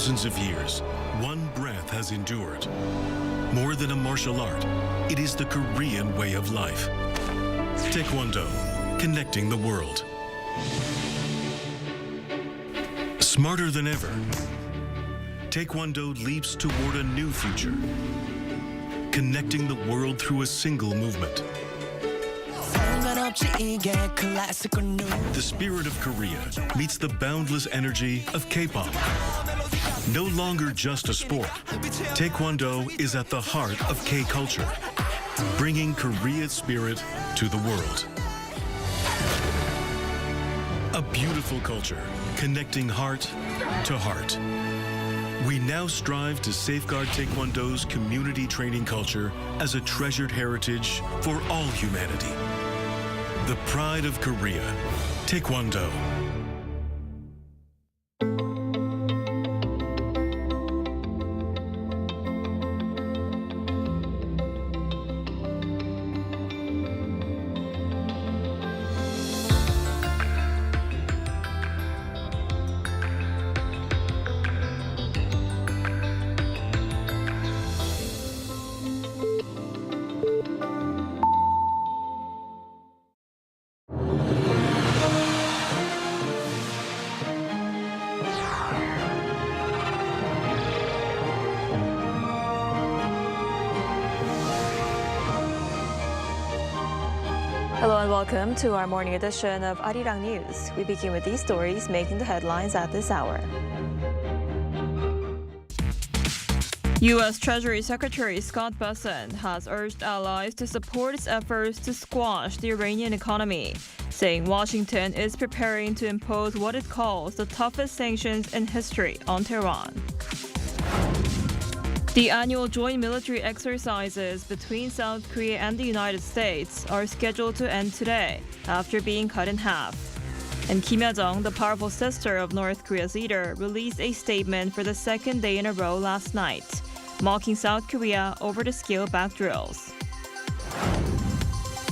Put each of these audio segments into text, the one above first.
thousands of years, one breath has endured. More than a martial art, it is the Korean way of life. Taekwondo, connecting the world. Smarter than ever, Taekwondo leaps toward a new future, connecting the world through a single movement. The spirit of Korea meets the boundless energy of K-pop. No longer just a sport, Taekwondo is at the heart of K-culture, bringing Korea's spirit to the world. A beautiful culture, connecting heart to heart. We now strive to safeguard Taekwondo's community training culture as a treasured heritage for all humanity. The pride of Korea, Taekwondo. Hello and welcome to our morning edition of Arirang News. We begin with these stories making the headlines at this hour. U.S. Treasury Secretary Scott Bessent has urged allies to support its efforts to squash the Iranian economy, saying Washington is preparing to impose what it calls the toughest sanctions in history on Tehran. The annual joint military exercises between South Korea and the United States are scheduled to end today after being cut in half. And Kim Yo-jong, the powerful sister of North Korea's leader, released a statement for the second day in a row last night, mocking South Korea over the scaled-back drills.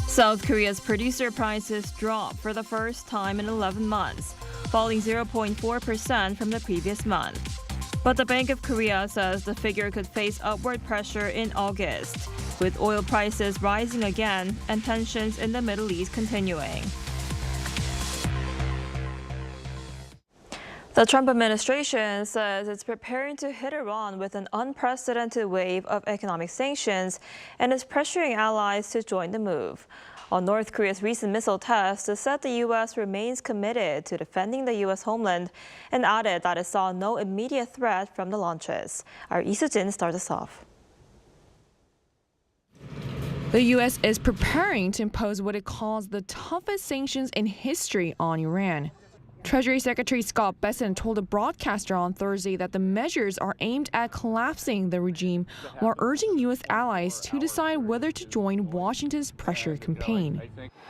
South Korea's producer prices dropped for the first time in 11 months, falling 0.4% from the previous month. But the Bank of Korea says the figure could face upward pressure in August, with oil prices rising again and tensions in the Middle East continuing. The Trump administration says it's preparing to hit Iran with an unprecedented wave of economic sanctions and is pressuring allies to join the move. On North Korea's recent missile tests, it said the U.S. remains committed to defending the U.S. homeland and added that it saw no immediate threat from the launches. Our Lee Soo-jin starts us off. The U.S. is preparing to impose what it calls the toughest sanctions in history on Iran. Treasury Secretary Scott Bessent told a broadcaster on Thursday that the measures are aimed at collapsing the regime while urging U.S. allies to decide whether to join Washington's pressure campaign.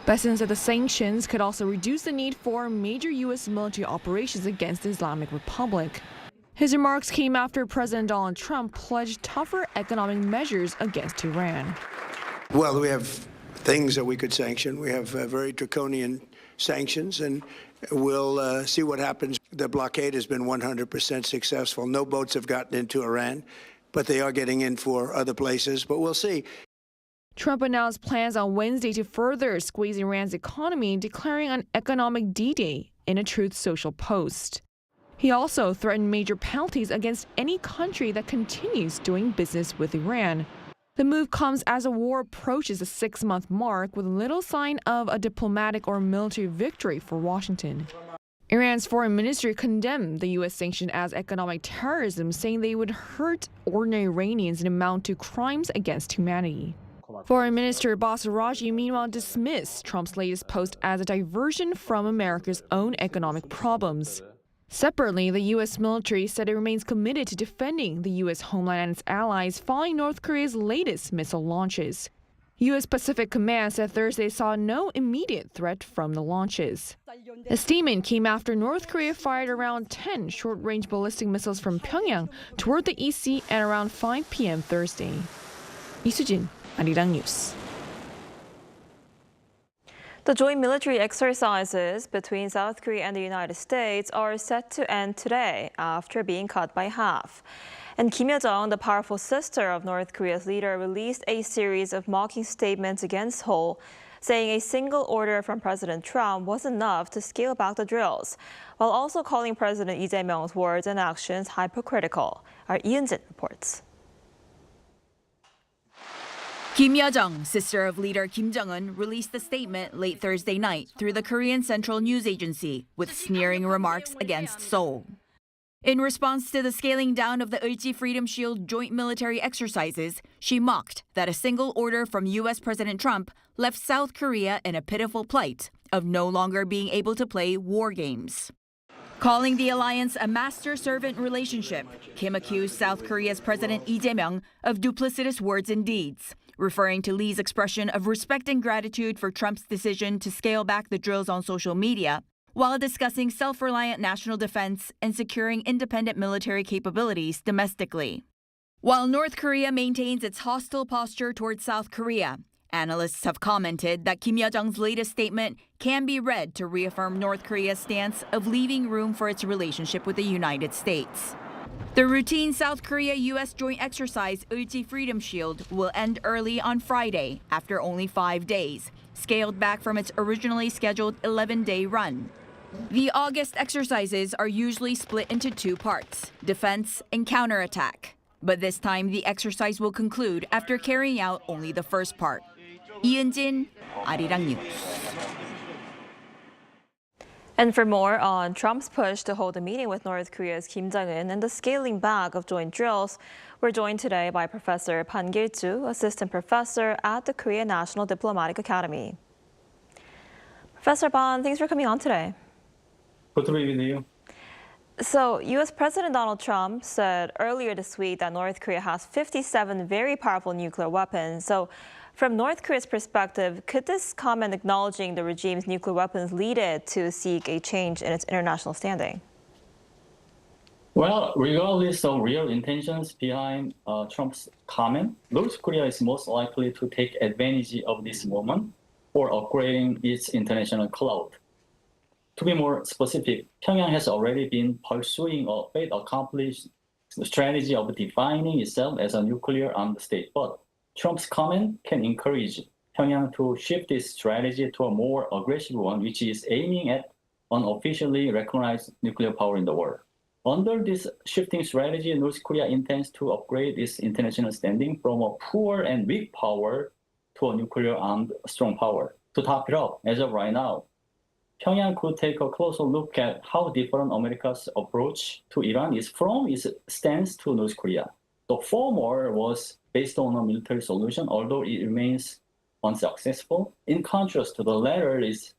Bessent said the sanctions could also reduce the need for major U.S. military operations against the Islamic Republic. His remarks came after President Donald Trump pledged tougher economic measures against Iran. Well, we have things that we could sanction. We have very draconian sanctions, and we'll see what happens. The blockade has been 100% successful. No boats have gotten into Iran, but they are getting in for other places. But we'll see. Trump announced plans on Wednesday to further squeeze Iran's economy, declaring an economic D-Day in a Truth Social post. He also threatened major penalties against any country that continues doing business with Iran. The move comes as the war approaches the 6-month mark with little sign of a diplomatic or military victory for Washington. Iran's foreign ministry condemned the U.S. sanction as economic terrorism, saying they would hurt ordinary Iranians and amount to crimes against humanity. Foreign Minister Abbas Araghchi meanwhile dismissed Trump's latest post as a diversion from America's own economic problems. Separately, the U.S. military said it remains committed to defending the U.S. homeland and its allies following North Korea's latest missile launches. U.S. Pacific Command said Thursday saw no immediate threat from the launches. The statement came after North Korea fired around 10 short-range ballistic missiles from Pyongyang toward the East Sea at around 5 p.m. Thursday. Lee Soo-jin, Arirang News. The joint military exercises between South Korea and the United States are set to end today after being cut by half. And Kim Yo-jong, the powerful sister of North Korea's leader, released a series of mocking statements against Seoul, saying a single order from President Trump was enough to scale back the drills, while also calling President Lee Jae-myung's words and actions hypocritical. Our Eun-jin reports. Kim Yo-jong, sister of leader Kim Jong-un, released a statement late Thursday night through the Korean Central News Agency with sneering remarks against Seoul. In response to the scaling down of the Ulji Freedom Shield joint military exercises, she mocked that a single order from U.S. President Trump left South Korea in a pitiful plight of no longer being able to play war games. Calling the alliance a master-servant relationship, Kim accused South Korea's President Lee Jae-myung of duplicitous words and deeds, referring to Lee's expression of respect and gratitude for Trump's decision to scale back the drills on social media, while discussing self-reliant national defense and securing independent military capabilities domestically. While North Korea maintains its hostile posture towards South Korea, analysts have commented that Kim Yo-jong's latest statement can be read to reaffirm North Korea's stance of leaving room for its relationship with the United States. The routine South Korea-U.S. joint exercise Ulji Freedom Shield will end early on Friday after only 5 days, scaled back from its originally scheduled 11-day run. The August exercises are usually split into two parts, defense and counterattack. But this time the exercise will conclude after carrying out only the first part. Eun-jin, Arirang News. And for more on Trump's push to hold a meeting with North Korea's Kim Jong-un and the scaling back of joint drills, we're joined today by Professor Pan Gil-ju, assistant professor at the Korea National Diplomatic Academy. Professor Pan, thanks for coming on today. Good to be with you. So, U.S. President Donald Trump said earlier this week that North Korea has 57 very powerful nuclear weapons. So, from North Korea's perspective, could this comment acknowledging the regime's nuclear weapons lead it to seek a change in its international standing? Well, regardless of real intentions behind Trump's comment, North Korea is most likely to take advantage of this moment for upgrading its international clout. To be more specific, Pyongyang has already been pursuing a faith-accomplished strategy of defining itself as a nuclear-armed state. But Trump's comment can encourage Pyongyang to shift its strategy to a more aggressive one, which is aiming at unofficially recognized nuclear power in the world. Under this shifting strategy, North Korea intends to upgrade its international standing from a poor and weak power to a nuclear-armed strong power. To top it up, as of right now, Pyongyang could take a closer look at how different America's approach to Iran is from its stance to North Korea. The former was based on a military solution, although it remains unsuccessful. In contrast, the latter is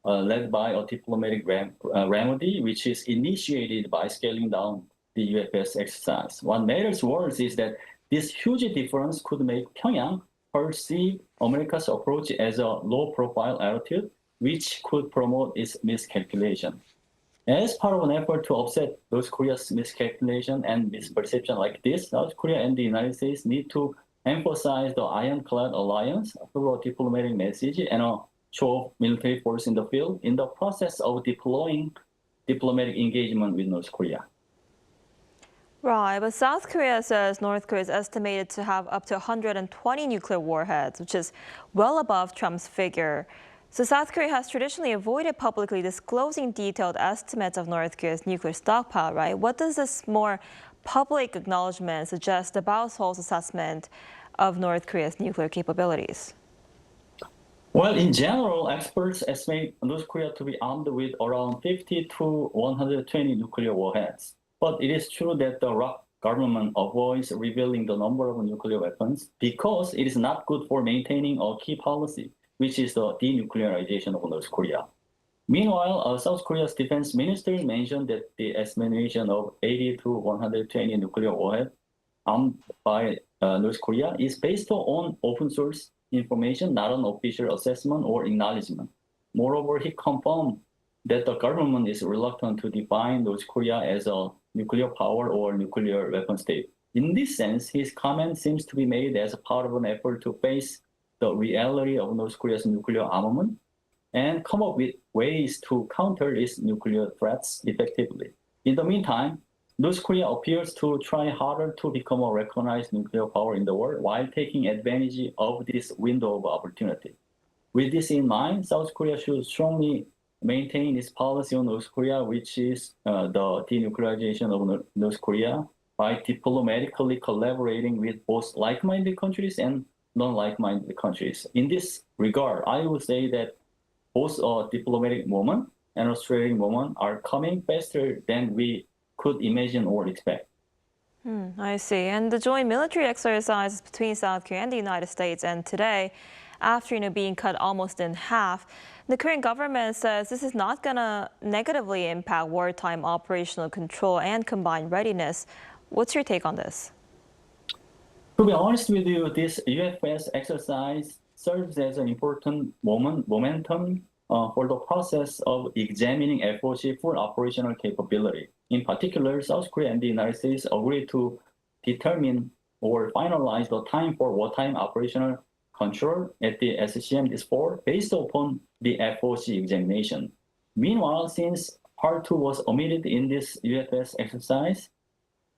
led by a diplomatic remedy, which is initiated by scaling down the UFS exercise. What matters worse is that this huge difference could make Pyongyang perceive America's approach as a low-profile attitude, which could promote its miscalculation. As part of an effort to offset North Korea's miscalculation and misperception like this, South Korea and the United States need to emphasize the ironclad alliance through a diplomatic message and a show of military force in the field in the process of deploying diplomatic engagement with North Korea. Right, but South Korea says North Korea is estimated to have up to 120 nuclear warheads, which is well above Trump's figure. So South Korea has traditionally avoided publicly disclosing detailed estimates of North Korea's nuclear stockpile, right? What does this more public acknowledgement suggest about Seoul's assessment of North Korea's nuclear capabilities? Well, in general, experts estimate North Korea to be armed with around 50 to 120 nuclear warheads. But it is true that the ROK government avoids revealing the number of nuclear weapons because it is not good for maintaining a key policy, which is the denuclearization of North Korea. Meanwhile, South Korea's defense minister mentioned that the estimation of 80 to 120 nuclear warheads armed by North Korea is based on open source information, not an official assessment or acknowledgement. Moreover, he confirmed that the government is reluctant to define North Korea as a nuclear power or nuclear weapon state. In this sense, his comment seems to be made as a part of an effort to face the reality of North Korea's nuclear armament. and come up with ways to counter its nuclear threats effectively. In the meantime, North Korea appears to try harder to become a recognized nuclear power in the world while taking advantage of this window of opportunity. With this in mind, South Korea should strongly maintain its policy on North Korea, which is the denuclearization of North Korea by diplomatically collaborating with both like-minded countries and non-like-minded countries. In this regard, I would say that both a diplomatic moment and a strategic moment are coming faster than we could imagine or expect. I see. And the joint military exercises between South Korea and the United States, and today, after being cut almost in half, the Korean government says this is not going to negatively impact wartime operational control and combined readiness. What's your take on this? To be honest with you, this UFS exercise serves as an important momentum for the process of examining FOC full operational capability. In particular, South Korea and the United States agreed to determine or finalize the time for wartime operational control at the SCM this fall based upon the FOC examination. Meanwhile, since Part 2 was omitted in this UFS exercise,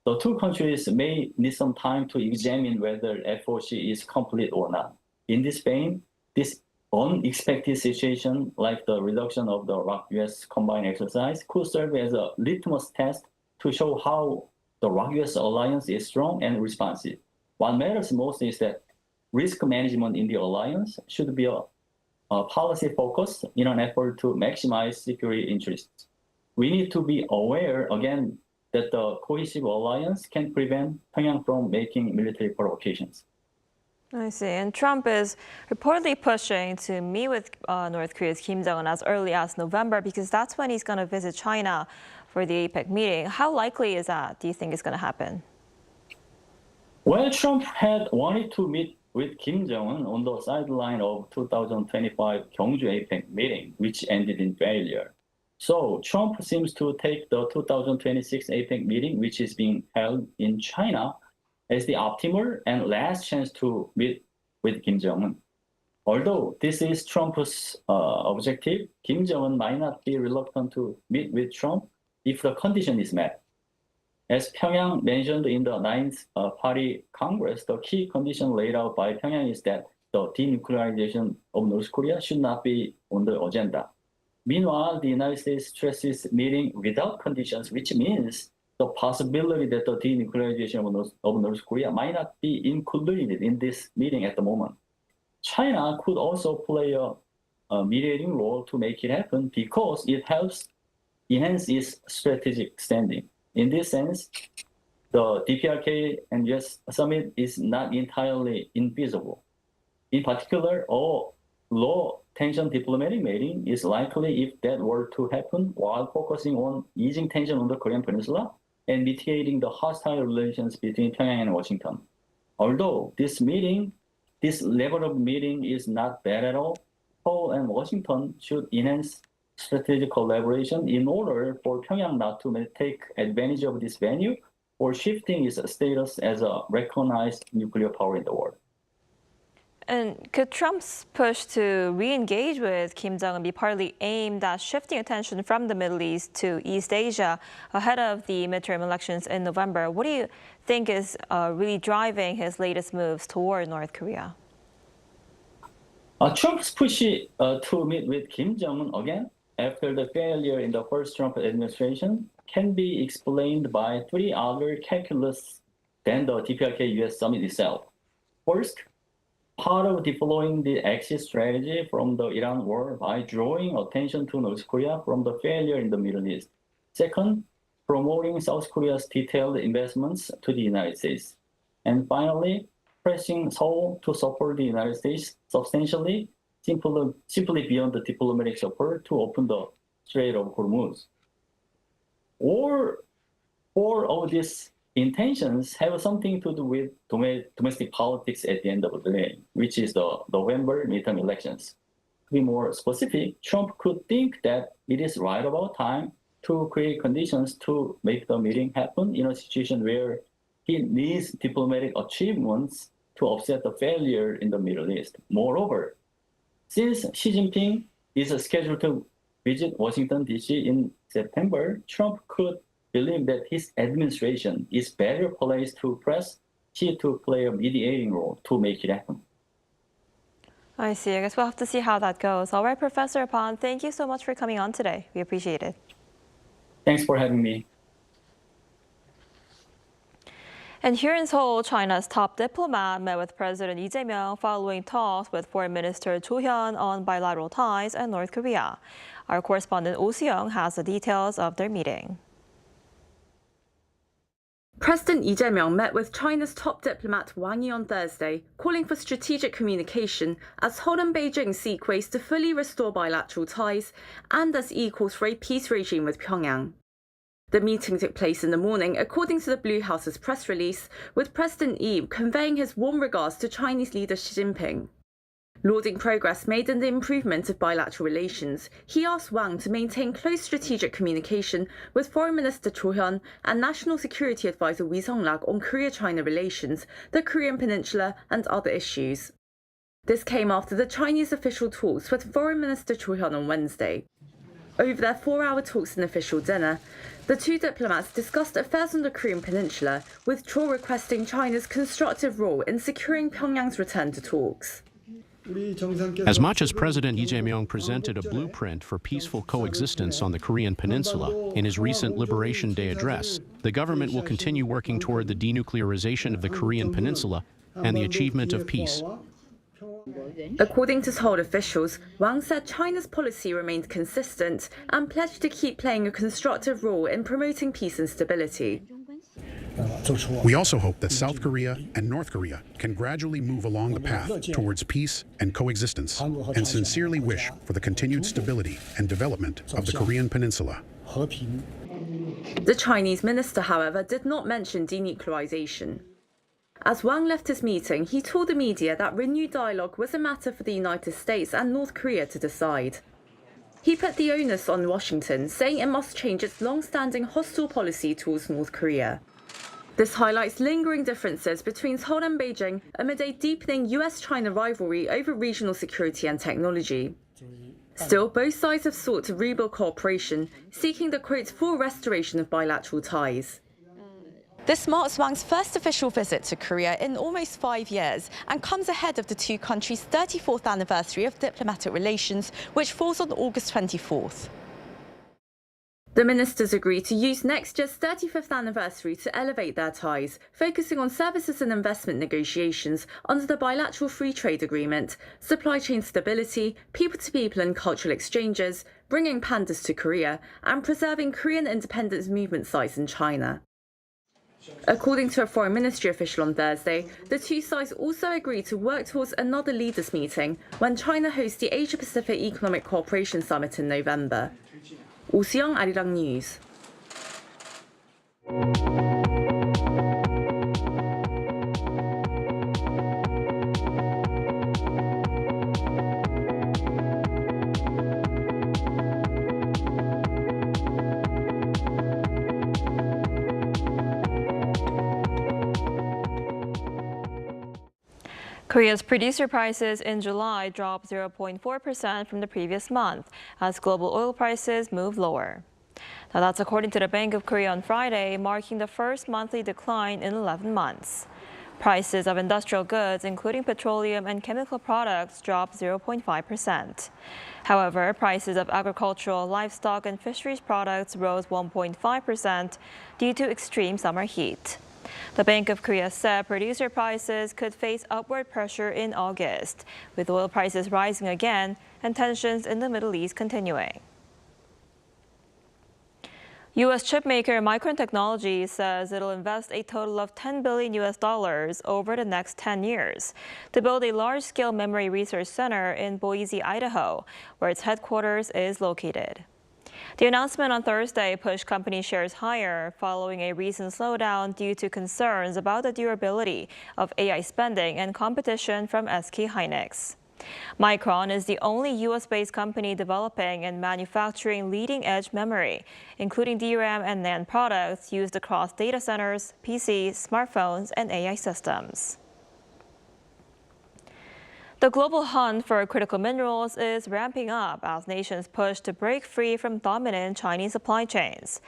the two countries may need some time to examine whether FOC is complete or not. In this vein, this unexpected situation, like the reduction of the ROK-US combined exercise, could serve as a litmus test to show how the ROK-US alliance is strong and responsive. What matters most is that risk management in the alliance should be a policy focus in an effort to maximize security interests. We need to be aware, again, that the cohesive alliance can prevent Pyongyang from making military provocations. I see. And Trump is reportedly pushing to meet with North Korea's Kim Jong-un as early as November because that's when he's going to visit China for the APEC meeting. How likely is that, do you think, is going to happen? Well, Trump had wanted to meet with Kim Jong-un on the sideline of 2025 Gyeongju APEC meeting, which ended in failure. So Trump seems to take the 2026 APEC meeting, which is being held in China, as the optimal and last chance to meet with Kim Jong-un. Although this is Trump's objective, Kim Jong-un might not be reluctant to meet with Trump if the condition is met. As Pyongyang mentioned in the Ninth Party Congress, the key condition laid out by Pyongyang is that the denuclearization of North Korea should not be on the agenda. Meanwhile, the United States stresses meeting without conditions, which means the possibility that the denuclearization of North Korea might not be included in this meeting at the moment. China could also play a mediating role to make it happen because it helps enhance its strategic standing. In this sense, the DPRK and US summit is not entirely invisible. In particular, a low-tension diplomatic meeting is likely if that were to happen while focusing on easing tension on the Korean Peninsula and mitigating the hostile relations between Pyongyang and Washington. Although this level of meeting is not bad at all, Seoul and Washington should enhance strategic collaboration in order for Pyongyang not to take advantage of this venue or shifting its status as a recognized nuclear power in the world. And could Trump's push to re-engage with Kim Jong-un be partly aimed at shifting attention from the Middle East to East Asia ahead of the midterm elections in November? What do you think is really driving his latest moves toward North Korea? Trump's push to meet with Kim Jong-un again after the failure in the first Trump administration can be explained by three other calculus than the DPRK-US summit itself. First, part of deploying the exit strategy from the Iran war by drawing attention to North Korea from the failure in the Middle East. Second, promoting South Korea's detailed investments to the United States. And finally, pressing Seoul to support the United States substantially, simply beyond the diplomatic support to open the Strait of Hormuz. All of these intentions have something to do with domestic politics at the end of the day, which is the November midterm elections. To be more specific, Trump could think that it is right about time to create conditions to make the meeting happen in a situation where he needs diplomatic achievements to offset the failure in the Middle East. Moreover, since Xi Jinping is scheduled to visit Washington, D.C. in September, Trump could believe that his administration is better placed to press Xi to play a mediating role to make it happen. I see. I guess we'll have to see how that goes. All right, Professor Pan, thank you so much for coming on today. We appreciate it. Thanks for having me. And here in Seoul, China's top diplomat met with President Lee Jae-myung following talks with Foreign Minister Cho Hyun on bilateral ties and North Korea. Our correspondent Oh Soo-young has the details of their meeting. President Lee Jae-myung met with China's top diplomat Wang Yi on Thursday, calling for strategic communication as Seoul and Beijing seek ways to fully restore bilateral ties and as Yi calls for a peace regime with Pyongyang. The meeting took place in the morning, according to the Blue House's press release, with President Yi conveying his warm regards to Chinese leader Xi Jinping. Lauding progress made in the improvement of bilateral relations, he asked Wang to maintain close strategic communication with Foreign Minister Cho Hyun and National Security Advisor Wi Song-lak on Korea-China relations, the Korean Peninsula and other issues. This came after the Chinese official talks with Foreign Minister Cho Hyun on Wednesday. Over their 4-hour talks and official dinner, the two diplomats discussed affairs on the Korean Peninsula, with Cho requesting China's constructive role in securing Pyongyang's return to talks. As much as President Lee Jae-myung presented a blueprint for peaceful coexistence on the Korean Peninsula in his recent Liberation Day address, the government will continue working toward the denuclearization of the Korean Peninsula and the achievement of peace. According to Seoul officials, Wang said China's policy remained consistent and pledged to keep playing a constructive role in promoting peace and stability. We also hope that South Korea and North Korea can gradually move along the path towards peace and coexistence, and sincerely wish for the continued stability and development of the Korean Peninsula. The Chinese minister, however, did not mention denuclearization. As Wang left his meeting, he told the media that renewed dialogue was a matter for the United States and North Korea to decide. He put the onus on Washington, saying it must change its long-standing hostile policy towards North Korea. This highlights lingering differences between Seoul and Beijing amid a deepening US-China rivalry over regional security and technology. Still, both sides have sought to rebuild cooperation, seeking the quote full restoration of bilateral ties. This marks Wang's first official visit to Korea in almost 5 years and comes ahead of the two countries' 34th anniversary of diplomatic relations, which falls on August 24th. The ministers agreed to use next year's 35th anniversary to elevate their ties, focusing on services and investment negotiations under the bilateral free trade agreement, supply chain stability, people-to-people and cultural exchanges, bringing pandas to Korea, and preserving Korean independence movement sites in China. According to a foreign ministry official on Thursday, the two sides also agreed to work towards another leaders' meeting when China hosts the Asia-Pacific Economic Cooperation Summit in November. Oh Soo-young, Arirang News. Korea's producer prices in July dropped 0.4% from the previous month as global oil prices moved lower. Now that's according to the Bank of Korea on Friday, marking the first monthly decline in 11 months. Prices of industrial goods, including petroleum and chemical products, dropped 0.5%. However, prices of agricultural, livestock, and fisheries products rose 1.5% due to extreme summer heat. The Bank of Korea said producer prices could face upward pressure in August, with oil prices rising again and tensions in the Middle East continuing. U.S. chipmaker Micron Technology says it'll invest a total of $10 billion over the next 10 years to build a large-scale memory research center in Boise, Idaho, where its headquarters is located. The announcement on Thursday pushed company shares higher following a recent slowdown due to concerns about the durability of AI spending and competition from SK Hynix. Micron is the only U.S.-based company developing and manufacturing leading-edge memory, including DRAM and NAND products used across data centers, PCs, smartphones, and AI systems. The global hunt for critical minerals is ramping up as nations push to break free from dominant Chinese supply chains.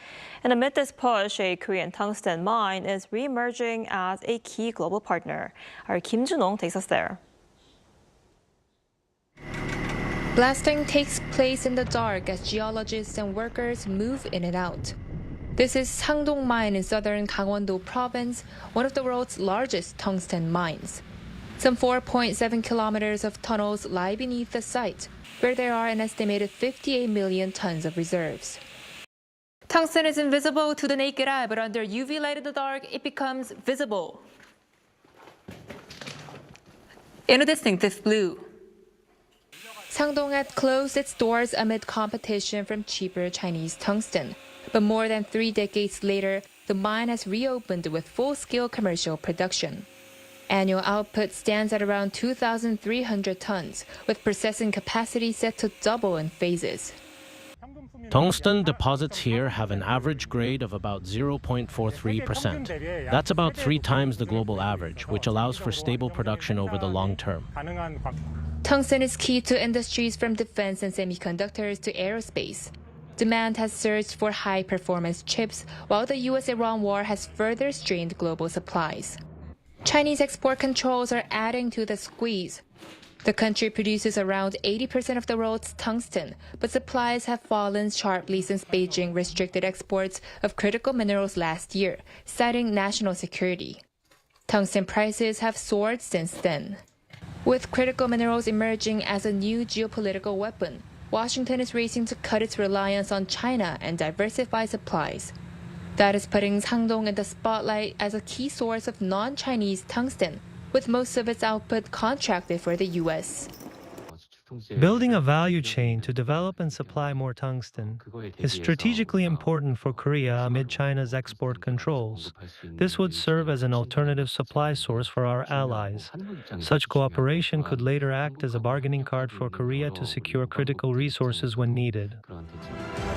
And amid this push, a Korean tungsten mine is re-emerging as a key global partner. Our Kim Jong-un takes us there. Blasting takes place in the dark as geologists and workers move in and out. This is Sangdong Mine in southern Gangwon-do province, one of the world's largest tungsten mines. Some 4.7 kilometers of tunnels lie beneath the site, where there are an estimated 58 million tons of reserves. Tungsten is invisible to the naked eye, but under UV light in the dark, it becomes visible in a distinctive blue. Sangdong had closed its doors amid competition from cheaper Chinese tungsten. But more than 3 decades later, the mine has reopened with full-scale commercial production. Annual output stands at around 2,300 tons, with processing capacity set to double in phases. Tungsten deposits here have an average grade of about 0.43%. That's about 3 times the global average, which allows for stable production over the long term. Tungsten is key to industries from defense and semiconductors to aerospace. Demand has surged for high-performance chips, while the US-Iran war has further strained global supplies. Chinese export controls are adding to the squeeze. The country produces around 80% of the world's tungsten, but supplies have fallen sharply since Beijing restricted exports of critical minerals last year, citing national security. Tungsten prices have soared since then. With critical minerals emerging as a new geopolitical weapon, Washington is racing to cut its reliance on China and diversify supplies. That is putting Sangdong in the spotlight as a key source of non-Chinese tungsten, with most of its output contracted for the U.S. Building a value chain to develop and supply more tungsten is strategically important for Korea amid China's export controls. This would serve as an alternative supply source for our allies. Such cooperation could later act as a bargaining card for Korea to secure critical resources when needed.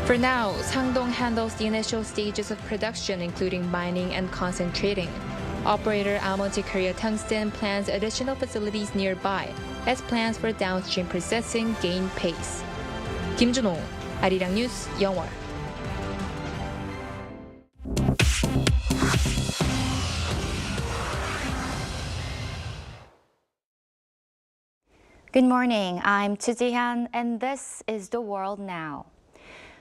For now, Sangdong handles the initial stages of production, including mining and concentrating. Operator Almonte Korea Tungsten plans additional facilities nearby as plans for downstream processing gain pace. Kim Jong-un, Arirang News, 영월. Good morning, I'm Choo Ji-hyun, and this is The World Now.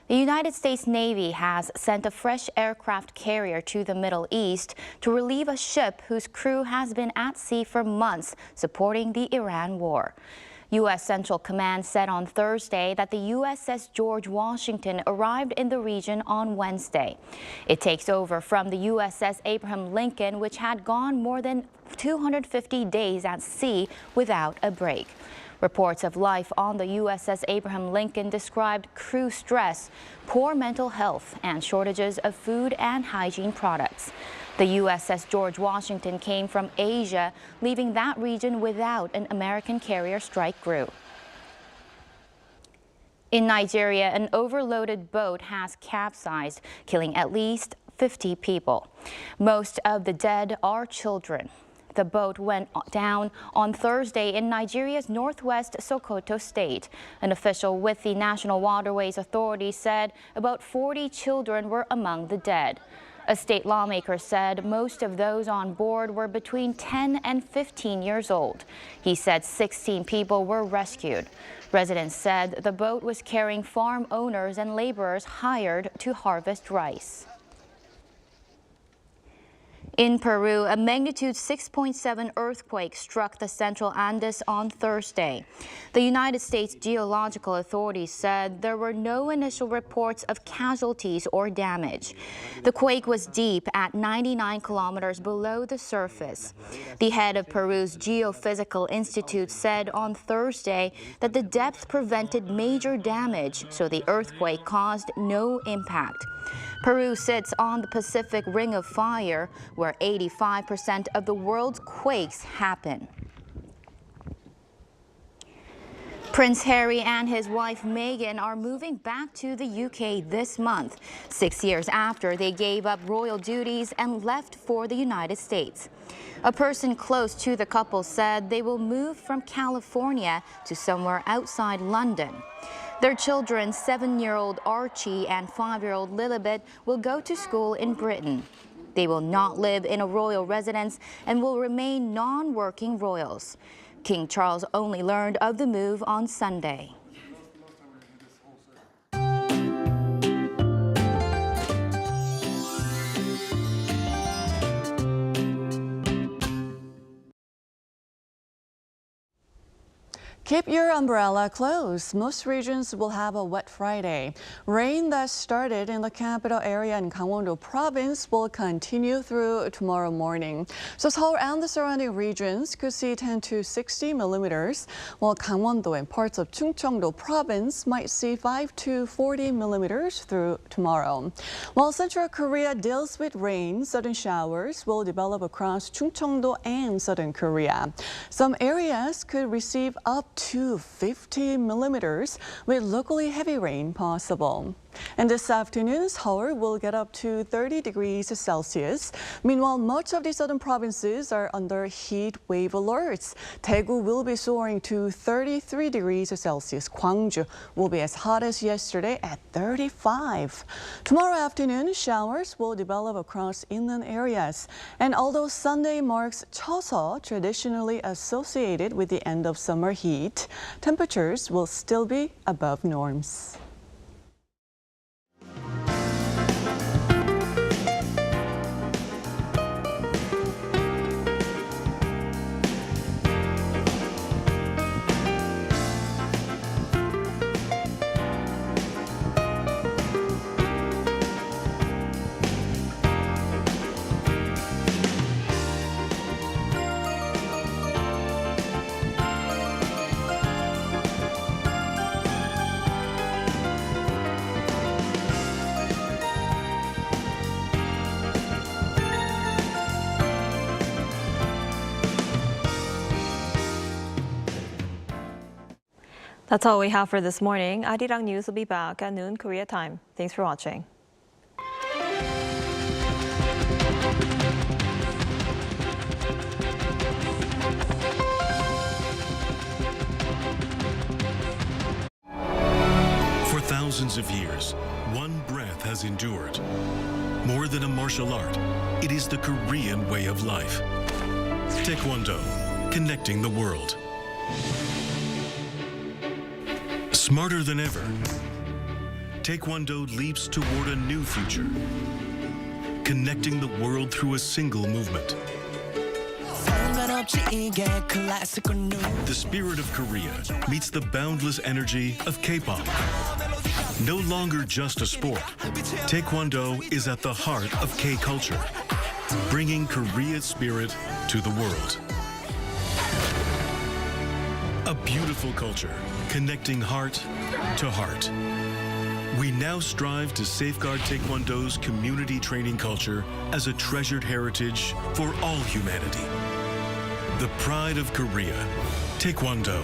The United States Navy has sent a fresh aircraft carrier to the Middle East to relieve a ship whose crew has been at sea for months supporting the Iran war. U.S. Central Command said on Thursday that the USS George Washington arrived in the region on Wednesday. It takes over from the USS Abraham Lincoln, which had gone more than 250 days at sea without a break. Reports of life on the USS Abraham Lincoln described crew stress, poor mental health, and shortages of food and hygiene products. The USS George Washington came from Asia, leaving that region without an American carrier strike group. In Nigeria, an overloaded boat has capsized, killing at least 50 people. Most of the dead are children. The boat went down on Thursday in Nigeria's northwest Sokoto state. An official with the National Waterways Authority said about 40 children were among the dead. A state lawmaker said most of those on board were between 10 and 15 years old. He said 16 people were rescued. Residents said the boat was carrying farm owners and laborers hired to harvest rice. In Peru, a magnitude 6.7 earthquake struck the central Andes on Thursday. The United States Geological Authority said there were no initial reports of casualties or damage. The quake was deep at 99 kilometers below the surface. The head of Peru's Geophysical Institute said on Thursday that the depth prevented major damage, so the earthquake caused no impact. Peru sits on the Pacific Ring of Fire, where 85% of the world's quakes happen. Prince Harry and his wife Meghan are moving back to the UK this month, 6 years after they gave up royal duties and left for the United States. A person close to the couple said they will move from California to somewhere outside London. Their children, 7-year-old Archie and 5-year-old Lilibet, will go to school in Britain. They will not live in a royal residence and will remain non-working royals. King Charles only learned of the move on Sunday. Keep your umbrella close. Most regions will have a wet Friday. Rain that started in the capital area in Gangwon-do province will continue through tomorrow morning. So Seoul and the surrounding regions could see 10 to 60 millimeters, while Gangwon-do and parts of Chungcheong-do province might see 5 to 40 millimeters through tomorrow. While Central Korea deals with rain, sudden showers will develop across Chungcheong-do and Southern Korea. Some areas could receive up to 50 millimeters, with locally heavy rain possible. And this afternoon, Seoul will get up to 30 degrees Celsius. Meanwhile, much of the southern provinces are under heat wave alerts. Daegu will be soaring to 33 degrees Celsius. Gwangju will be as hot as yesterday at 35. Tomorrow afternoon, showers will develop across inland areas. And although Sunday marks Choseol, traditionally associated with the end of summer heat, temperatures will still be above norms. That's all we have for this morning. Arirang News will be back at noon Korea time. Thanks for watching. For thousands of years, one breath has endured. More than a martial art, it is the Korean way of life. Taekwondo, connecting the world. Smarter than ever, Taekwondo leaps toward a new future, connecting the world through a single movement. The spirit of Korea meets the boundless energy of K-pop. No longer just a sport, Taekwondo is at the heart of K-culture, bringing Korea's spirit to the world. A beautiful culture, connecting heart to heart. We now strive to safeguard Taekwondo's community training culture as a treasured heritage for all humanity. The pride of Korea, Taekwondo.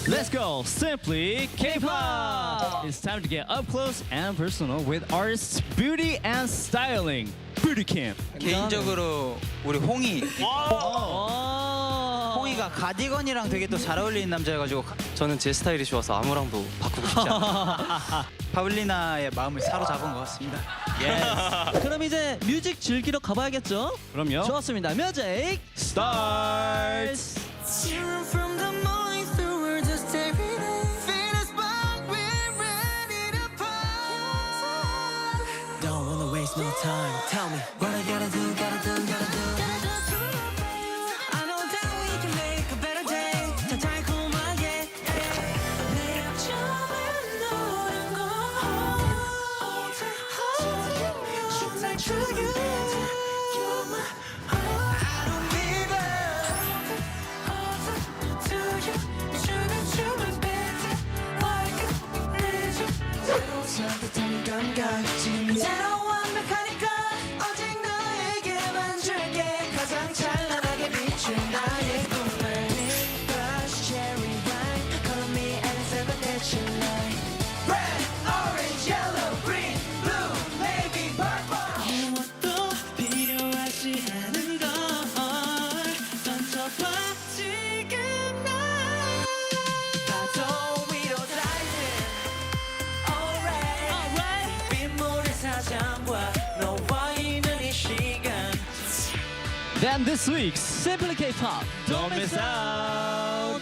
Let's go, simply K-pop! It's time to get up close and personal with artists' beauty and styling. Beauty Camp. 개인적으로 우리 홍이가 가디건이랑 되게 또 잘 어울리는 남자여가지고 저는 제 스타일이 좋아서 아무랑도 바꾸고 싶지 않아요. 파블리나의 마음을 사로잡은 것 같습니다. Yes. 그럼 이제 뮤직 즐기러 가봐야겠죠? 그럼요. 좋았습니다. 뮤직 스타트! No time. Tell me what I gotta do, gotta do, gotta do. I know that we can make a better day. 더 달콤하게. 내 앞처럼 노란 거. Hold like true you. You're my heart. I don't need it. To you, 춤을 better. Like a legend. than this week's Simply K-pop. Don't miss out.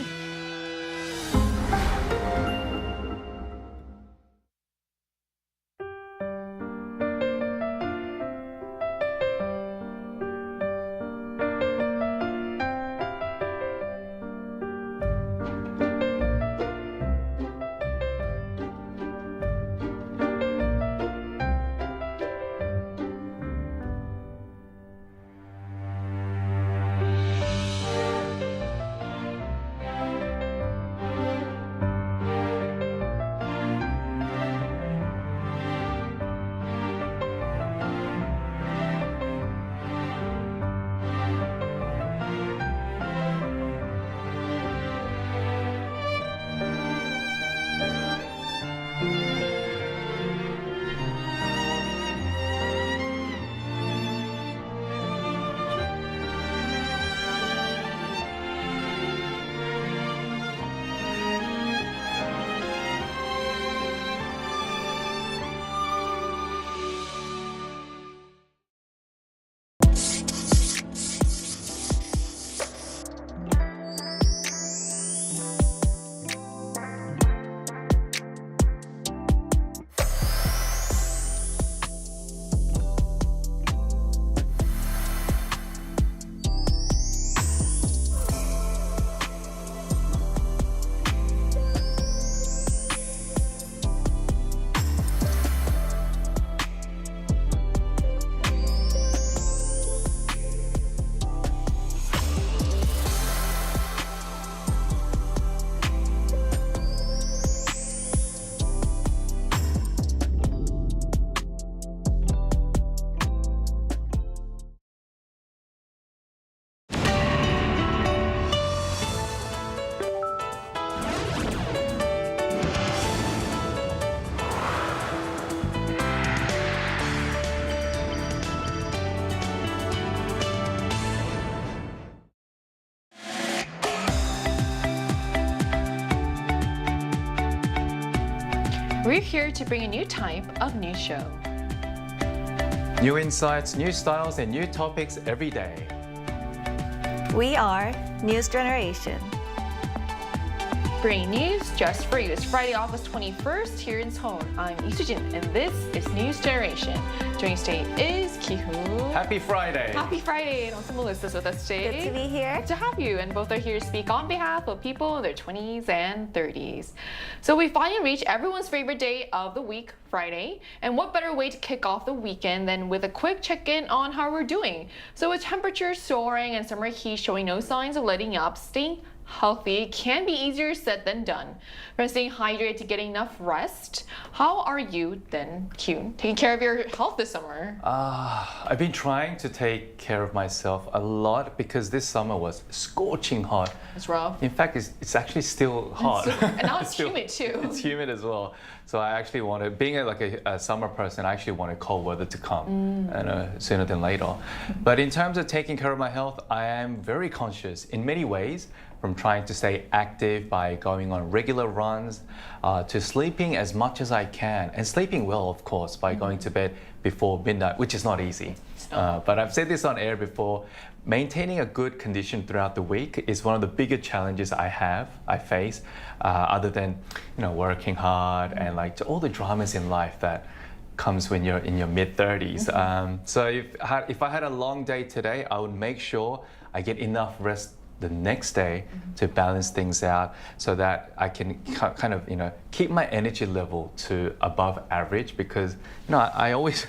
We're here to bring a new type of news show. New insights, new styles, and new topics every day. We are News Generation. Bringing news just for you. It's Friday, August 21st here in Seoul. I'm Lee Soo-jin, and this is News Generation. Joining us today is Ki-hoo. Happy Friday. Happy Friday. And also Melissa's with us today. Good to be here. Good to have you. And both are here to speak on behalf of people in their 20s and 30s. So we finally reached everyone's favorite day of the week, Friday. And what better way to kick off the weekend than with a quick check-in on how we're doing. So with temperatures soaring and summer heat showing no signs of letting up, staying healthy can be easier said than done. From staying hydrated to getting enough rest, how are you then, Kyun, taking care of your health this summer? I've been trying to take care of myself a lot because this summer was scorching hot. It's rough. In fact, it's actually still hot. And now it's humid too. It's humid as well. So I actually wanted, being a summer person, I actually wanted cold weather to come sooner than later. But in terms of taking care of my health, I am very conscious in many ways, from trying to stay active by going on regular runs, to sleeping as much as I can, and sleeping well, of course, by going to bed before midnight, which is not easy. But I've said this on air before, maintaining a good condition throughout the week is one of the bigger challenges I face, other than working hard and all the dramas in life that comes when you're in your mid-30s. So if I had a long day today, I would make sure I get enough rest the next day to balance things out so that I can kind of keep my energy level to above average, because I always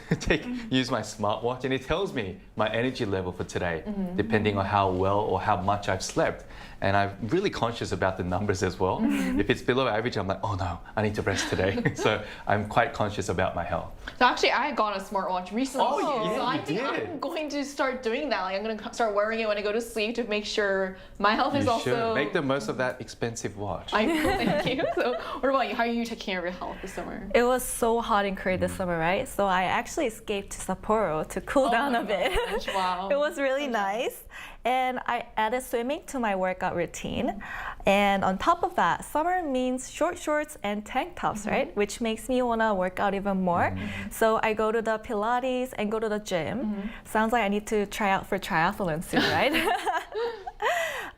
use my smartwatch and it tells me my energy level for today depending on how well or how much I've slept. And I'm really conscious about the numbers as well. If it's below average, I'm like, oh no, I need to rest today. So I'm quite conscious about my health. So actually, I got a smartwatch recently. Oh, yeah, so I think I'm going to start doing that. I'm going to start wearing it when I go to sleep to make sure my health is also... You should make the most of that expensive watch. I know, thank you. So what about about you? How are you taking care of your health this summer? It was so hot in Korea this summer, right? So I actually escaped to Sapporo to cool down a bit. Wow. It was really nice. And I added swimming to my workout routine. And on top of that, summer means short shorts and tank tops, right? Which makes me want to work out even more. So I go to the Pilates and go to the gym. Sounds like I need to try out for triathlon soon, right?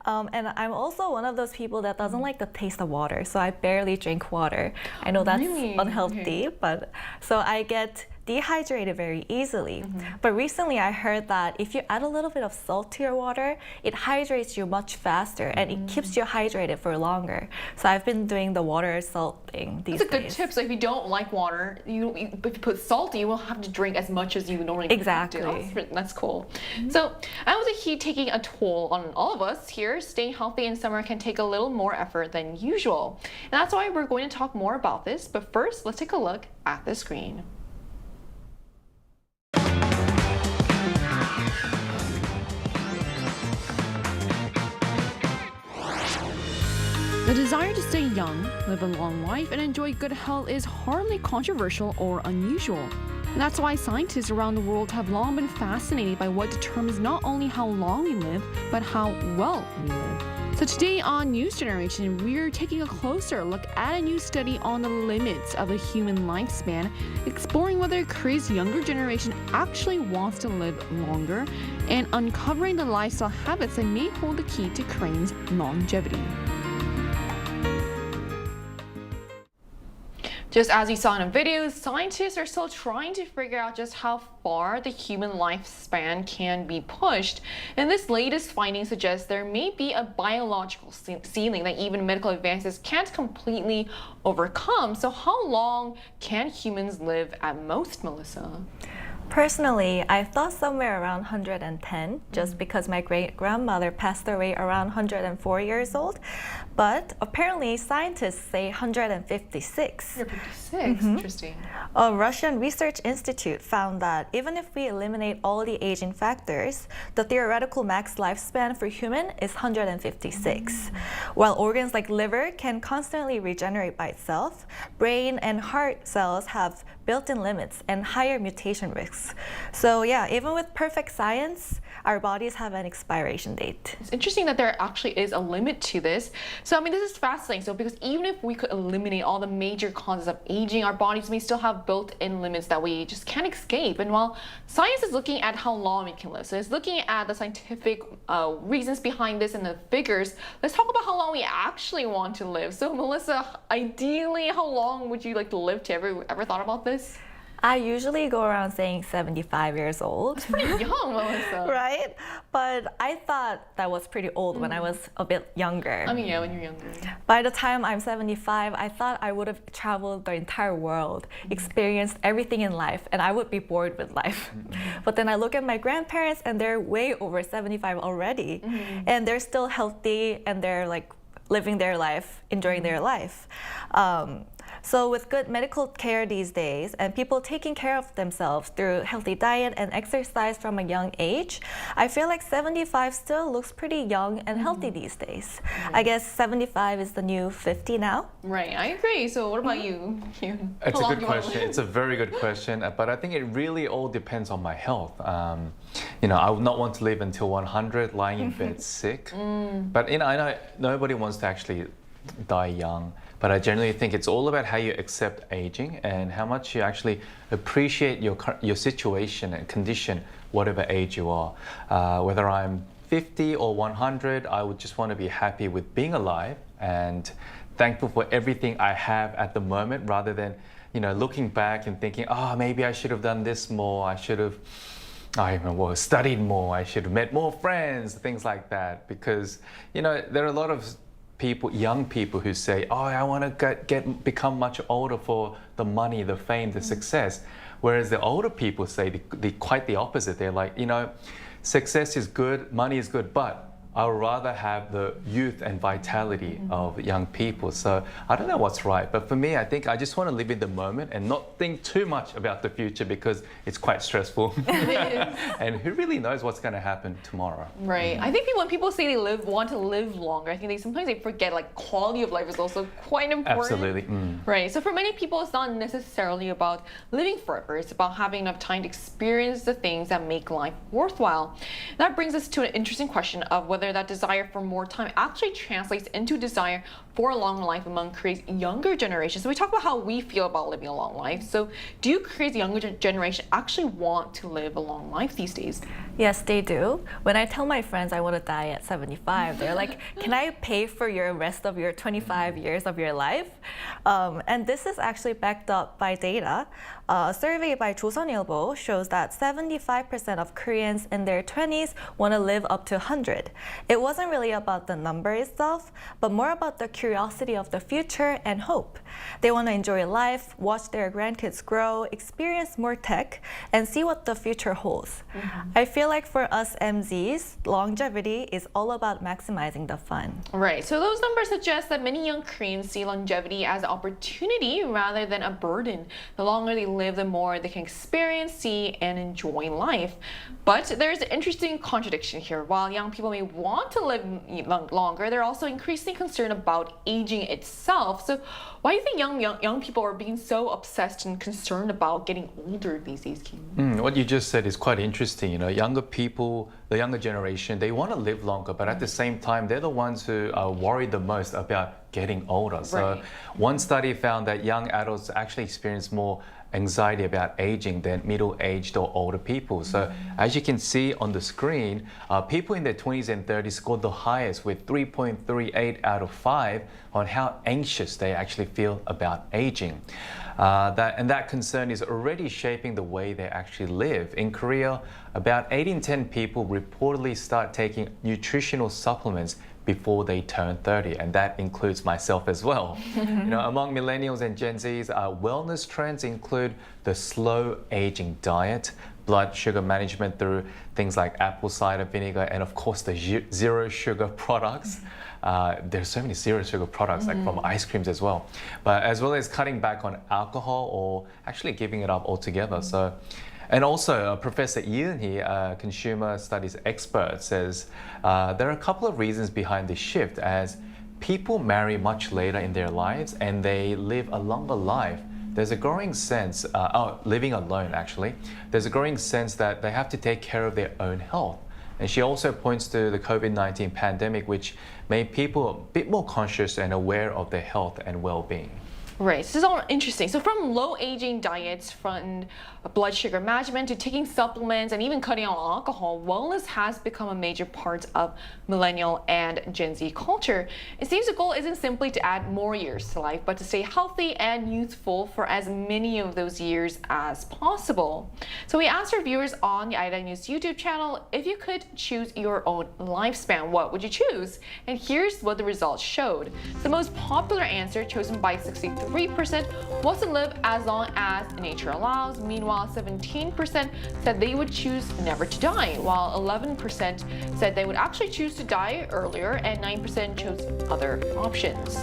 And I'm also one of those people that doesn't like the taste of water, so I barely drink water. I know that's unhealthy, but so I get dehydrated very easily. But recently I heard that if you add a little bit of salt to your water, it hydrates you much faster and it keeps you hydrated for longer. So I've been doing the water salt thing these days. That's a good tip. So if you don't like water, if you put salt, you won't have to drink as much as you normally do. Exactly. That's cool. So I was the heat taking a toll on all of us here. Staying healthy in summer can take a little more effort than usual. And that's why we're going to talk more about this. But first, let's take a look at the screen. The desire to stay young, live a long life, and enjoy good health is hardly controversial or unusual. And that's why scientists around the world have long been fascinated by what determines not only how long we live, but how well we live. So today on News Generation, we're taking a closer look at a new study on the limits of a human lifespan, exploring whether Korea's younger generation actually wants to live longer, and uncovering the lifestyle habits that may hold the key to Koreans' longevity. Just as you saw in the video, scientists are still trying to figure out just how far the human lifespan can be pushed. And this latest finding suggests there may be a biological ceiling that even medical advances can't completely overcome. So how long can humans live at most, Melissa? Personally, I thought somewhere around 110, just because my great-grandmother passed away around 104 years old. But apparently, scientists say 156. 156, interesting. A Russian research institute found that even if we eliminate all the aging factors, the theoretical max lifespan for human is 156. While organs like liver can constantly regenerate by itself, brain and heart cells have built-in limits and higher mutation risks. So yeah, even with perfect science, our bodies have an expiration date. It's interesting that there actually is a limit to this. So I mean, this is fascinating. So because even if we could eliminate all the major causes of aging, our bodies may still have built-in limits that we just can't escape. And while science is looking at how long we can live, so it's looking at the scientific reasons behind this and the figures, let's talk about how long we actually want to live. So Melissa, ideally, how long would you like to live to? Ever thought about this? I usually go around saying 75 years old. That's pretty young, Melissa. Right? But I thought that was pretty old when I was a bit younger. I mean, yeah, when you're younger. By the time I'm 75, I thought I would have traveled the entire world, experienced everything in life, and I would be bored with life. But then I look at my grandparents and they're way over 75 already. And they're still healthy and they're like living their life, enjoying their life. So with good medical care these days and people taking care of themselves through healthy diet and exercise from a young age, I feel like 75 still looks pretty young and healthy these days. I guess 75 is the new 50 now. Right, I agree. So what about you? It's a good question. It's a very good question, but I think it really all depends on my health. You know, I would not want to live until 100 lying in bed sick. But you know, I know nobody wants to actually die young. But I generally think it's all about how you accept aging and how much you actually appreciate your situation and condition, whatever age you are. Whether I'm 50 or 100, I would just want to be happy with being alive and thankful for everything I have at the moment, rather than, you know, looking back and thinking, oh, maybe I should have done this more. I should have, studied more. I should have met more friends, things like that. Because, you know, there are a lot of people, young people who say, oh, I want to become much older for the money, the fame, the success. Whereas the older people say quite the opposite. They're like, you know, success is good, money is good, but I would rather have the youth and vitality of young people. So I don't know what's right, but for me, I think I just want to live in the moment and not think too much about the future because it's quite stressful. And who really knows what's going to happen tomorrow? Right. I think when people say they want to live longer, I think sometimes they forget like quality of life is also quite important. Absolutely. Right. So for many people, it's not necessarily about living forever. It's about having enough time to experience the things that make life worthwhile. That brings us to an interesting question of whether that desire for more time actually translates into desire for a long life among Korea's younger generation. So we talk about how we feel about living a long life. So do you Korea's younger generation actually want to live a long life these days? Yes, they do. When I tell my friends I want to die at 75, they're like, can I pay for your rest of your 25 years of your life? And this is actually backed up by data. A survey by 조선일보 shows that 75% of Koreans in their 20s want to live up to 100. It wasn't really about the number itself, but more about the curiosity of the future and hope. They want to enjoy life, watch their grandkids grow, experience more tech, and see what the future holds. I feel like for us MZs, longevity is all about maximizing the fun. Right. So those numbers suggest that many young Koreans see longevity as an opportunity rather than a burden. The longer they live, the more they can experience, see, and enjoy life. But there's an interesting contradiction here. While young people may want to live longer, they're also increasingly concerned about aging itself. So why do you think young people are being so obsessed and concerned about getting older these days, Kim? What you just said is quite interesting. You know, younger people, the younger generation, they want to live longer, but at the same time, they're the ones who are worried the most about getting older. So one study found that young adults actually experience more anxiety about aging than middle-aged or older people. So as you can see on the screen, people in their 20s and 30s scored the highest with 3.38 out of 5 on how anxious they actually feel about aging. That concern is already shaping the way they actually live. In Korea, about 8 in 10 people reportedly start taking nutritional supplements before they turn 30, and that includes myself as well. You know, among millennials and Gen Zs, wellness trends include the slow aging diet, blood sugar management through things like apple cider vinegar, and of course the zero sugar products. There's so many zero sugar products, like from ice creams as well. But as well as cutting back on alcohol or actually giving it up altogether. So. And also, Professor Ian here, a consumer studies expert, says there are a couple of reasons behind this shift as people marry much later in their lives and they live a longer life. There's a growing sense, living alone actually, there's a growing sense that they have to take care of their own health. And she also points to the COVID-19 pandemic, which made people a bit more conscious and aware of their health and well-being. Right, this is all interesting. So from low aging diets, from blood sugar management to taking supplements and even cutting out alcohol, wellness has become a major part of millennial and Gen Z culture. It seems the goal isn't simply to add more years to life, but to stay healthy and youthful for as many of those years as possible. So we asked our viewers on the Arirang News YouTube channel, if you could choose your own lifespan, what would you choose? And here's what the results showed. The most popular answer chosen by 63% was to live as long as nature allows. Meanwhile, 17% said they would choose never to die, while 11% said they would actually choose to die earlier, and 9% chose other options.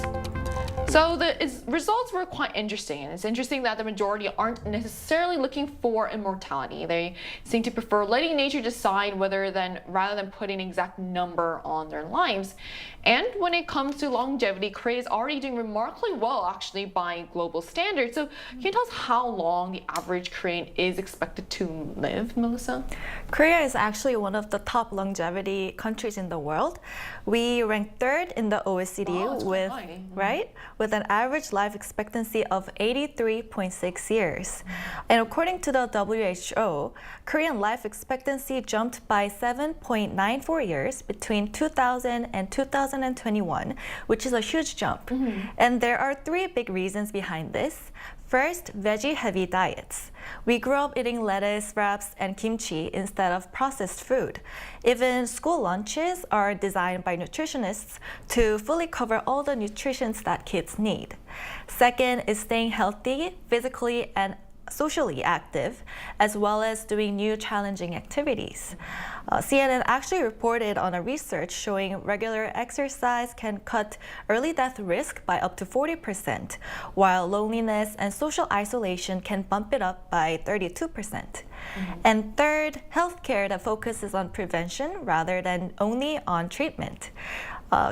So the results were quite interesting, and it's interesting that the majority aren't necessarily looking for immortality. They seem to prefer letting nature decide rather than putting an exact number on their lives. And when it comes to longevity, Korea is already doing remarkably well actually by global standards. So can you tell us how long the average Korean is expected to live, Melissa? Korea is actually one of the top longevity countries in the world. We rank 3rd in the OECD with an average life expectancy of 83.6 years. And according to the WHO, Korean life expectancy jumped by 7.94 years between 2000 and 2021, which is a huge jump. And there are 3 big reasons behind this. First, veggie-heavy diets. We grew up eating lettuce, wraps, and kimchi instead of processed food. Even school lunches are designed by nutritionists to fully cover all the nutrition that kids need. Second is staying healthy physically and socially active, as well as doing new challenging activities. CNN actually reported on a research showing regular exercise can cut early death risk by up to 40%, while loneliness and social isolation can bump it up by 32%. And third, healthcare that focuses on prevention rather than only on treatment.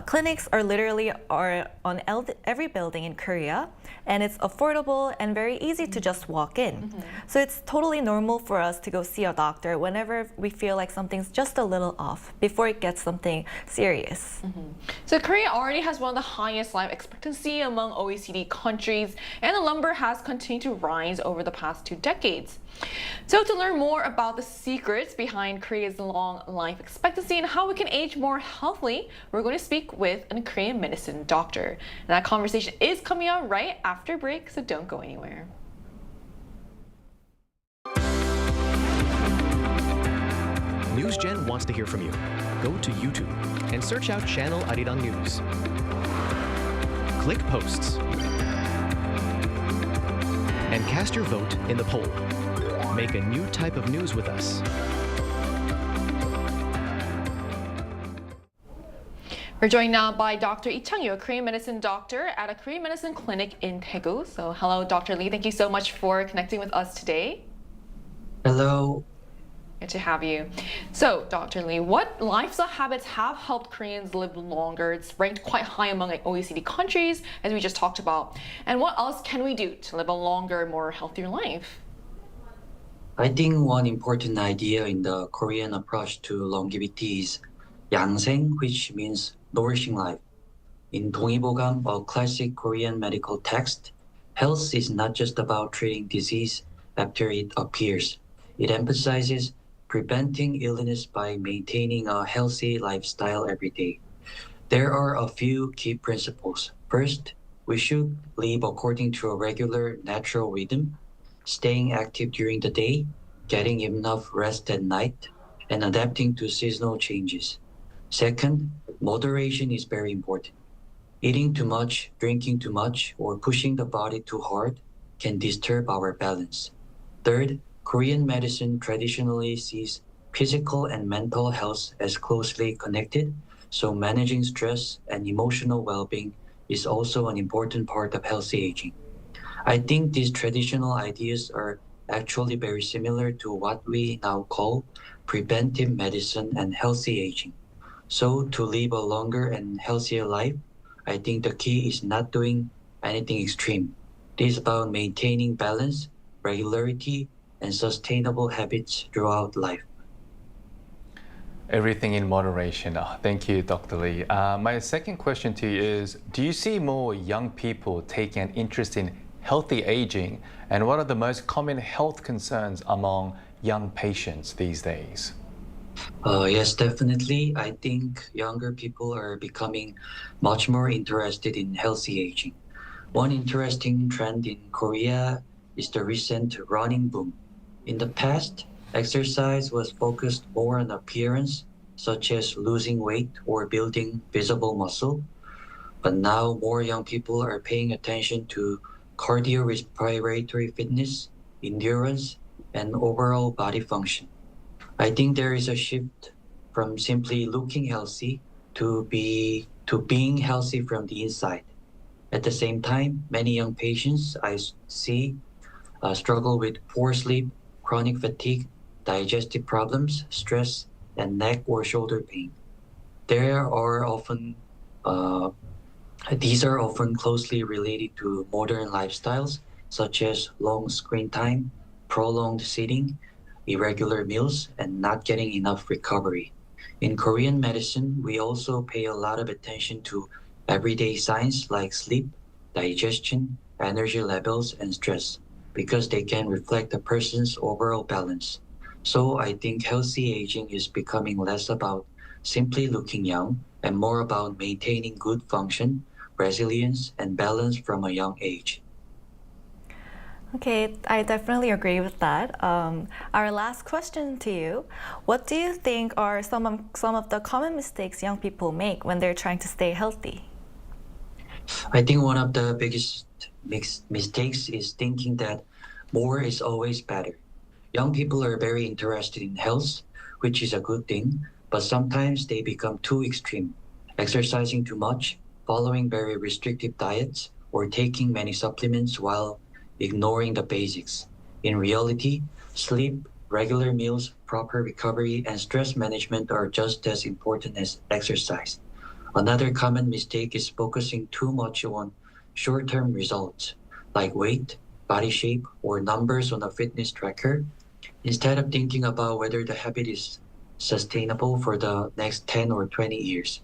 Clinics are literally on every building in Korea, and it's affordable and very easy to just walk in. So it's totally normal for us to go see a doctor whenever we feel like something's just a little off before it gets something serious. So Korea already has one of the highest life expectancy among OECD countries, and the number has continued to rise over the past 2 decades. So to learn more about the secrets behind Korea's long life expectancy and how we can age more healthily, we're going to speak with a Korean medicine doctor. And that conversation is coming up right after break, so don't go anywhere. NewsGen wants to hear from you. Go to YouTube and search out channel Arirang News. Click Posts and cast your vote in the poll. Make a new type of news with us. We're joined now by Dr. Lee Chang-yu, a Korean medicine doctor at a Korean medicine clinic in Daegu. So hello, Dr. Lee. Thank you so much for connecting with us today. Hello. Good to have you. So, Dr. Lee, what lifestyle habits have helped Koreans live longer? It's ranked quite high among OECD countries, as we just talked about. And what else can we do to live a longer, more healthier life? I think one important idea in the Korean approach to longevity is 양생, which means nourishing life. In 동의보감, a classic Korean medical text, health is not just about treating disease after it appears. It emphasizes preventing illness by maintaining a healthy lifestyle every day. There are a few key principles. First, we should live according to a regular natural rhythm, staying active during the day, getting enough rest at night, and adapting to seasonal changes. Second, moderation is very important. Eating too much, drinking too much, or pushing the body too hard can disturb our balance. Third, Korean medicine traditionally sees physical and mental health as closely connected, so managing stress and emotional well-being is also an important part of healthy aging. I think these traditional ideas are actually very similar to what we now call preventive medicine and healthy aging. So to live a longer and healthier life, I think the key is not doing anything extreme. It is about maintaining balance, regularity, and sustainable habits throughout life. Everything in moderation. Thank you, Dr. Lee. My second question to you is, do you see more young people taking an interest in healthy aging, and what are the most common health concerns among young patients these days? Yes, definitely. I think younger people are becoming much more interested in healthy aging. One interesting trend in Korea is the recent running boom. In the past, exercise was focused more on appearance, such as losing weight or building visible muscle. But now more young people are paying attention to cardiorespiratory fitness, endurance, and overall body function. I think there is a shift from simply looking healthy to being healthy from the inside. At the same time, many young patients I see struggle with poor sleep, chronic fatigue, digestive problems, stress, and neck or shoulder pain. These are often closely related to modern lifestyles, such as long screen time, prolonged sitting, irregular meals, and not getting enough recovery. In Korean medicine, we also pay a lot of attention to everyday signs like sleep, digestion, energy levels, and stress, because they can reflect a person's overall balance. So I think healthy aging is becoming less about simply looking young and more about maintaining good function, resilience, and balance from a young age. Okay, I definitely agree with that. Our last question to you, what do you think are some of the common mistakes young people make when they're trying to stay healthy? I think one of the biggest mistakes is thinking that more is always better. Young people are very interested in health, which is a good thing, but sometimes they become too extreme, exercising too much, following very restrictive diets, or taking many supplements while ignoring the basics. In reality, sleep, regular meals, proper recovery, and stress management are just as important as exercise. Another common mistake is focusing too much on short-term results, like weight, body shape, or numbers on a fitness tracker, instead of thinking about whether the habit is sustainable for the next 10 or 20 years.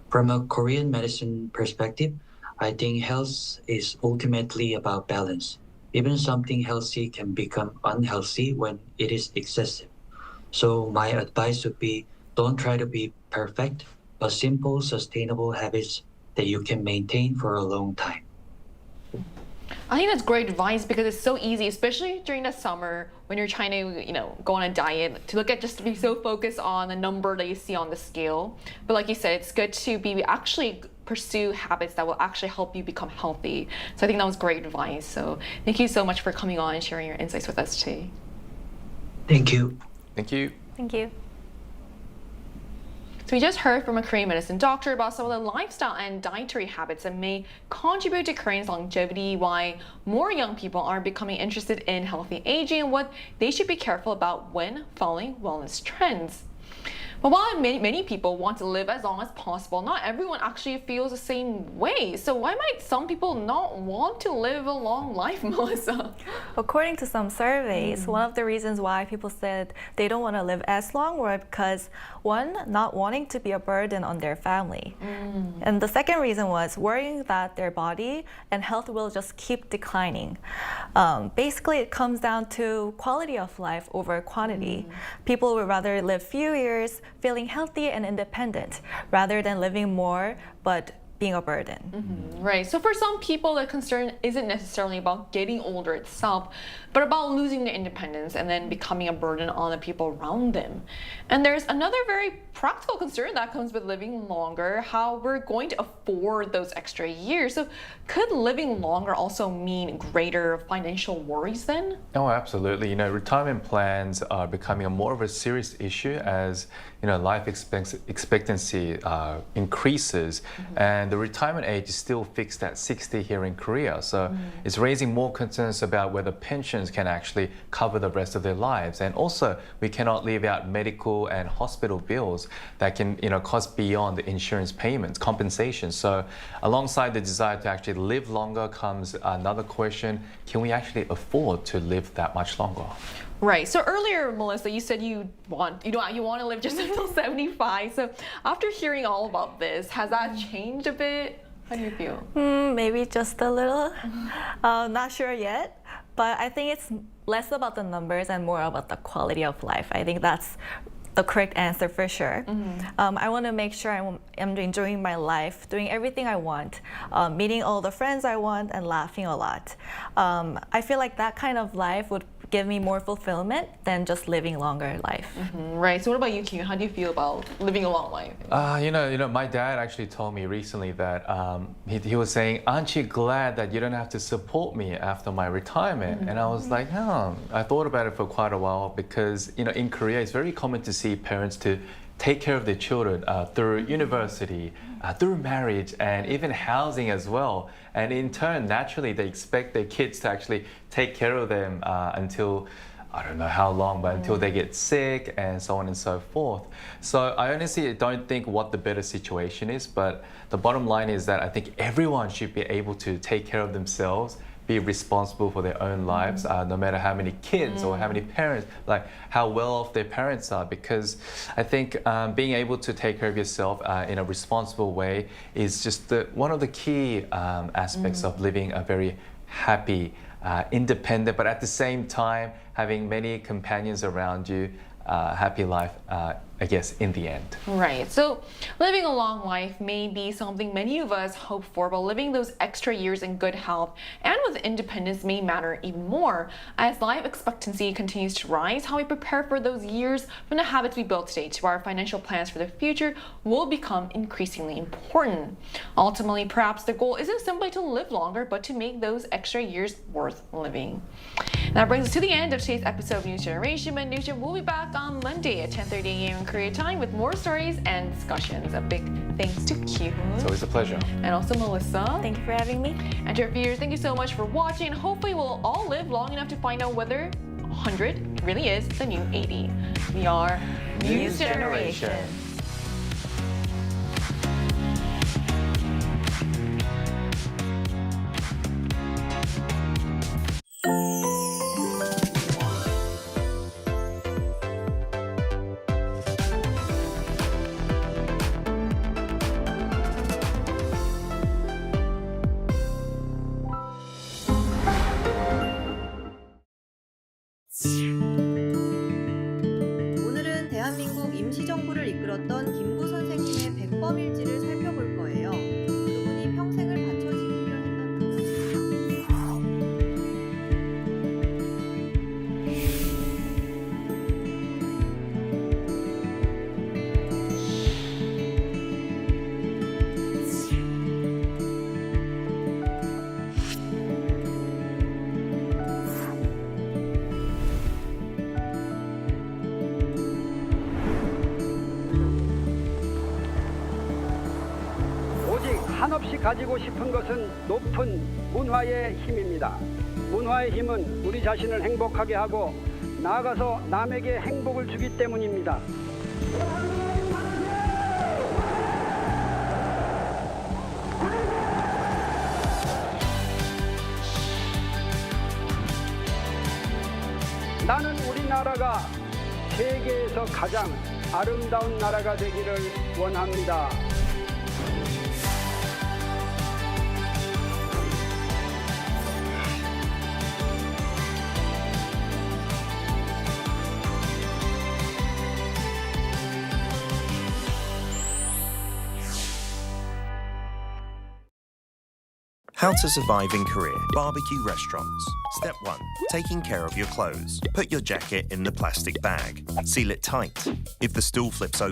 From a Korean medicine perspective, I think health is ultimately about balance. Even something healthy can become unhealthy when it is excessive. So my advice would be, don't try to be perfect, but simple, sustainable habits that you can maintain for a long time. I think that's great advice because it's so easy, especially during the summer when you're trying to, go on a diet, to look at just to be so focused on the number that you see on the scale. But like you said, it's good to be actually pursue habits that will actually help you become healthy. So I think that was great advice. So thank you so much for coming on and sharing your insights with us today. Thank you. Thank you. Thank you. So we just heard from a Korean medicine doctor about some of the lifestyle and dietary habits that may contribute to Koreans' longevity, why more young people are becoming interested in healthy aging, and what they should be careful about when following wellness trends. But while many people want to live as long as possible, not everyone actually feels the same way. So why might some people not want to live a long life, Melissa? According to some surveys, one of the reasons why people said they don't want to live as long were because, one, not wanting to be a burden on their family. And the second reason was worrying that their body and health will just keep declining. Basically, it comes down to quality of life over quantity. People would rather live few years feeling healthy and independent rather than living more but being a burden. Right. So for some people, the concern isn't necessarily about getting older itself, but about losing their independence and then becoming a burden on the people around them. And there's another very practical concern that comes with living longer, how we're going to afford those extra years. So could living longer also mean greater financial worries then? Oh, absolutely. Retirement plans are becoming more of a serious issue as life expectancy increases, and the retirement age is still fixed at 60 here in Korea. So it's raising more concerns about whether pensions can actually cover the rest of their lives. And also, we cannot leave out medical and hospital bills that can cost beyond the insurance payments, compensation. So alongside the desire to actually live longer comes another question: can we actually afford to live that much longer? Right. So earlier, Melissa, you said you want to live just until 75. So after hearing all about this, has that changed a bit? How do you feel? Maybe just a little. Not sure yet, but I think it's less about the numbers and more about the quality of life. I think that's the correct answer for sure. I want to make sure I'm enjoying my life, doing everything I want, meeting all the friends I want, and laughing a lot. I feel like that kind of life would give me more fulfillment than just living longer life. Right. So what about you, Kim? How do you feel about living a long life? My dad actually told me recently that he was saying, "Aren't you glad that you don't have to support me after my retirement?" And I was like, no. I thought about it for quite a while because, in Korea, it's very common to see parents to take care of their children through university, through marriage, and even housing as well. And in turn, naturally, they expect their kids to actually take care of them until, I don't know how long, but until they get sick and so on and so forth. So I honestly don't think what the better situation is, but the bottom line is that I think everyone should be able to take care of themselves, be responsible for their own lives, no matter how many kids or how many parents, like how well off their parents are. Because I think being able to take care of yourself in a responsible way is just one of the key aspects of living a very happy, independent, but at the same time having many companions around you, happy life, I guess, in the end. Right. So living a long life may be something many of us hope for, but living those extra years in good health and with independence may matter even more. As life expectancy continues to rise, how we prepare for those years from the habits we built today to our financial plans for the future will become increasingly important. Ultimately, perhaps the goal isn't simply to live longer, but to make those extra years worth living. That brings us to the end of today's episode of News Generation. But News Gen will be back on Monday at 10:30 a.m. in Korea time with more stories and discussions. A big thanks to Ki-hoon. It's always a pleasure. And also Melissa. Thank you for having me. And to our viewers, thank you so much for watching. Hopefully we'll all live long enough to find out whether 100 really is the new 80. We are News Generation. 오늘은 대한민국 임시정부를 이끌었던 김구 선생님의 백범일지를 살펴볼 거예요. 그분이 평생을 바쳐 지키려 했던 오직 한없이 가지고 싶은 것은 높은 문화의 힘입니다. 문화의 힘은 우리 자신을 행복하게 하고 나아가서 남에게 행복을 주기 때문입니다. 나는 우리나라가 세계에서 가장 아름다운 나라가 되기를 원합니다. How to survive in Korea. Barbecue restaurants. Step 1. Taking care of your clothes. Put your jacket in the plastic bag. Seal it tight. If the stool flips open,